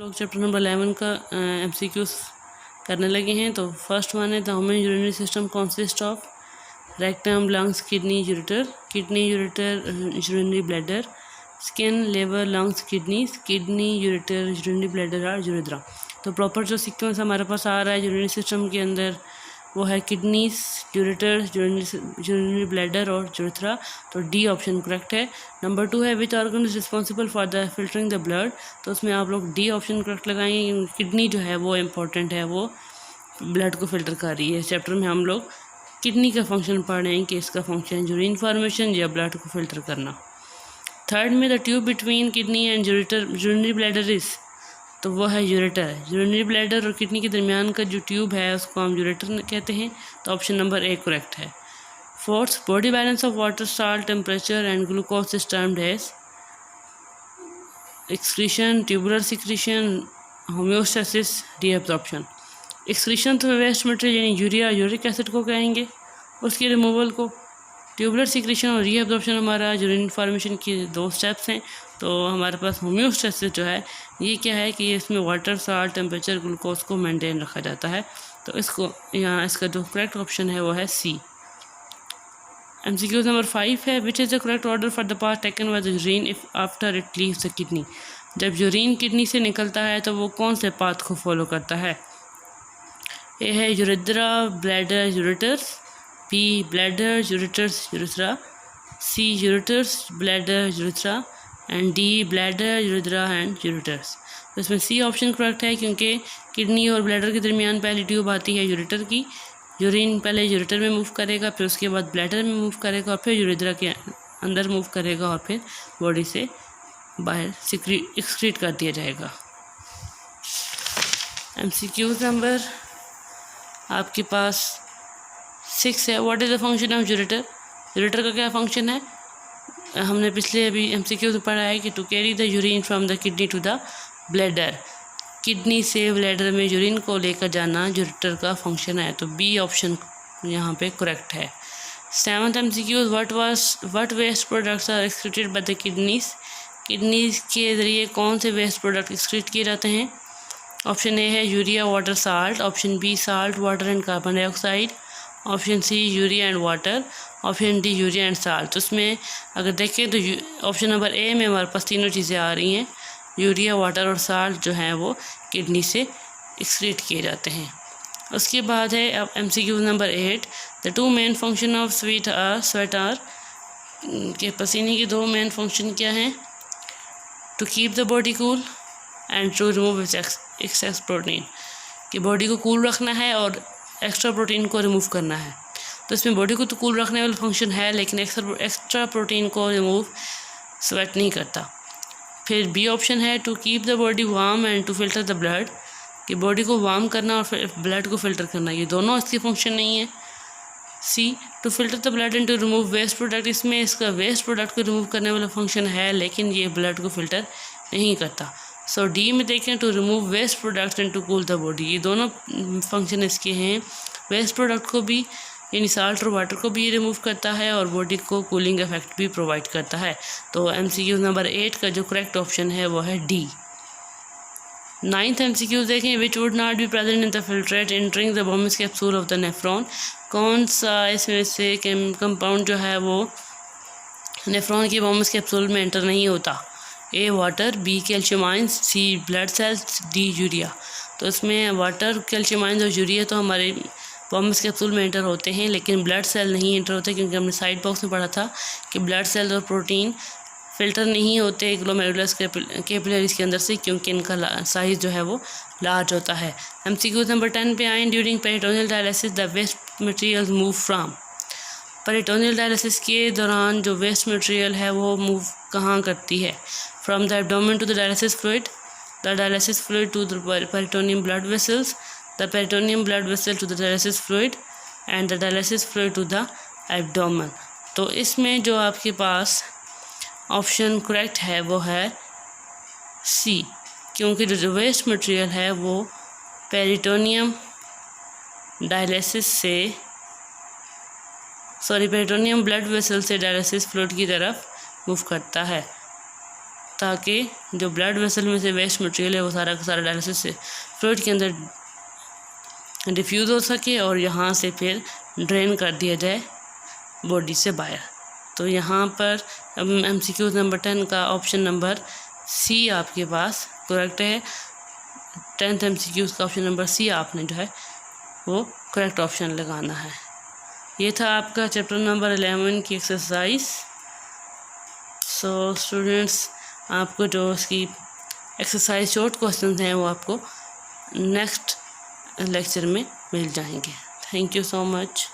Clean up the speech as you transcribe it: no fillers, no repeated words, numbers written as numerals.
लोग chapter number 11 का MCQs करने लगे हैं। तो फर्स्ट वन है the human urinary system consist of rectum, lungs, kidney, ureter, urinary bladder, skin, liver, lungs, kidney, ureter, urinary bladder और यूरेथ्रा। तो प्रॉपर जो सीक्वेंस हमारे पास आ रहा है यूरिनरी सिस्टम के अंदर वो है किडनीज, यूरेटर, यूरिनरी ब्लैडर और यूरेथ्रा। तो डी ऑप्शन करेक्ट है। नंबर 2 है which organ is responsible for the filtering the blood. तो उसमें आप लोग डी ऑप्शन करेक्ट लगाएंगे क्योंकि किडनी जो है वो इम्पॉर्टेंट है, वो ब्लड को फिल्टर कर रही है। इस चैप्टर में हम लोग किडनी का फंक्शन पढ़ रहे हैं कि इसका फंक्शन यूरिन फॉर्मेशन या ब्लड को फिल्टर करना। थर्ड में the tube between kidney and urinary bladder is, तो वो है यूरेटर। यूरिनरी ब्लैडर और किडनी के दरमियान का जो ट्यूब है उसको हम यूरेटर कहते हैं। तो ऑप्शन नंबर ए करेक्ट है। Fourth, body balance of water, salt, temperature and glucose is termed as excretion, tubular secretion, homeostasis, reabsorption. Excretion तो वेस्ट मटेरियल यानी यूरिया, यूरिक एसिड को कहेंगे, उसकी रिमूवल को। ट्यूबुलर सिक्रीशन और रीअब्जॉर्प्शन हमारा urine formation की 2 स्टेप्स हैं। तो हमारे पास होम्योस्टेसिस जो है ये क्या है कि इसमें वाटर, साल्ट, टेम्परेचर, ग्लूकोज को मेंटेन रखा जाता है। तो इसको यहाँ इसका जो करेक्ट ऑप्शन है वो है सी। MCQ नंबर 5 है which is the correct order for the path taken by the urine if after it leaves the kidney. जब यूरिन किडनी से निकलता है तो वो कौन से पाथ को फॉलो करता है? ए है urethra, bladder, ureters, B bladder, ureters, urethra, C ureters, bladder, urethra and D bladder, urethra and ureters. तो इसमें सी ऑप्शन करेक्ट है क्योंकि किडनी और ब्लैडर के दरमियान पहली ट्यूब आती है यूरेटर की। यूरिन पहले यूरेटर में मूव करेगा, फिर उसके बाद ब्लैडर में मूव करेगा और फिर यूरेथ्रा के अंदर मूव करेगा और फिर बॉडी से बाहर एक्सक्रीट कर दिया जाएगा। MCQ नंबर आपके पास 6 है what is the function of ureter. Ureter का क्या फंक्शन है? हमने पिछले अभी MCQ में पढ़ा है कि to carry the urine from the kidney to the bladder. Kidney से ब्लैडर में यूरिन को लेकर जाना यूरेटर का फंक्शन है। तो बी ऑप्शन यहाँ पे करेक्ट है। 7th MCQ what waste products are excreted by the kidneys. Kidneys के ज़रिए कौन से वेस्ट प्रोडक्ट एक्सक्रीट किए जाते हैं? ऑप्शन ए है urea, water, salt, option B salt, water and carbon dioxide, option C urea and water, option D urea and salt. तो उसमें अगर देखें तो ऑप्शन नंबर ए में हमारे पास तीनों चीज़ें आ रही हैं। यूरिया, वाटर और साल्ट जो हैं वो किडनी से एक्सक्रीट किए जाते हैं। उसके बाद है अब MCQ number 8 the 2 main function of sweat are के पसीने के 2 मेन फंक्शन क्या हैं? To keep the body cool and to remove excess protein. कि बॉडी को कूल रखना है और एक्स्ट्रा प्रोटीन को रिमूव करना है। तो इसमें बॉडी को तो कूल रखने वाला फंक्शन है लेकिन एक्स्ट्रा प्रोटीन को रिमूव स्वेट नहीं करता। फिर बी ऑप्शन है to keep the body warm and to filter the blood. कि बॉडी को वार्म करना और ब्लड को फिल्टर करना, ये दोनों इसके फंक्शन नहीं है। C to filter the blood and to remove waste product, इसमें इसका वेस्ट प्रोडक्ट को रिमूव करने वाला फंक्शन है लेकिन ये ब्लड को फिल्टर नहीं करता। सो डी में देखें to remove waste product and to cool the body, ये दोनों फंक्शन इसके हैं। वेस्ट प्रोडक्ट को भी यानी साल्ट और वाटर को भी रिमूव करता है और बॉडी को कूलिंग इफेक्ट भी प्रोवाइड करता है। तो MCQ नंबर 8 का जो करेक्ट ऑप्शन है वो है डी। 9th MCQ देखें which would not be present in the filtrate entering the Bowman's capsule of the nephron. कौन सा इसमें से कंपाउंड जो है वो नेफ्रॉन की बोमस कैप्सूल में एंटर नहीं होता? ए वाटर, बी कैल्शियम आयंस, सी ब्लड सेल्स, डी यूरिया। तो इसमें वाटर, कैल्शियम आयंस और यूरिया तो हमारे बोमस कैप्सूल में एंटर होते हैं लेकिन ब्लड सेल नहीं एंटर होते क्योंकि हमने साइड बॉक्स में पढ़ा था कि ब्लड सेल और प्रोटीन फिल्टर नहीं होते ग्लोमेरुलस कैपिलरीज के अंदर से क्योंकि इनका साइज़ जो है वो लार्ज होता है। MCQ नंबर 10 पे आए during peritoneal dialysis the waste material move from. Peritoneal dialysis के दौरान जो वेस्ट मटेरियल है वो मूव कहाँ करती है? From the abdomen to the dialysis fluid, the dialysis fluid to the peritoneum blood vessels, the peritoneum blood vessel to the dialysis fluid and the dialysis fluid to the abdomen. तो इसमें जो आपके पास option correct है वो है सी क्योंकि जो waste material है वो पेरिटोनियम डायलिसिस से पेरिटोनियम ब्लड वेसल से डायलिसिस फ्लूइड की तरफ मूव करता है ताकि जो ब्लड वेसल में से वेस्ट मटेरियल है वो सारा का सारा डायलिसिस से फ्लूइड के अंदर डिफ्यूज़ हो सके और यहाँ से फिर ड्रेन कर दिया जाए बॉडी से बाहर। तो यहाँ पर MCQ नंबर 10 का ऑप्शन नंबर सी आपके पास करेक्ट है। 10th MCQ का ऑप्शन नंबर सी आपने जो है वो करेक्ट ऑप्शन लगाना है। ये था आपका चैप्टर नंबर 11 की एक्सरसाइज। सो स्टूडेंट्स, आपको जो इसकी एक्सरसाइज शॉर्ट क्वेश्चन हैं वो आपको नेक्स्ट लेक्चर में मिल जाएंगे। Thank you so much.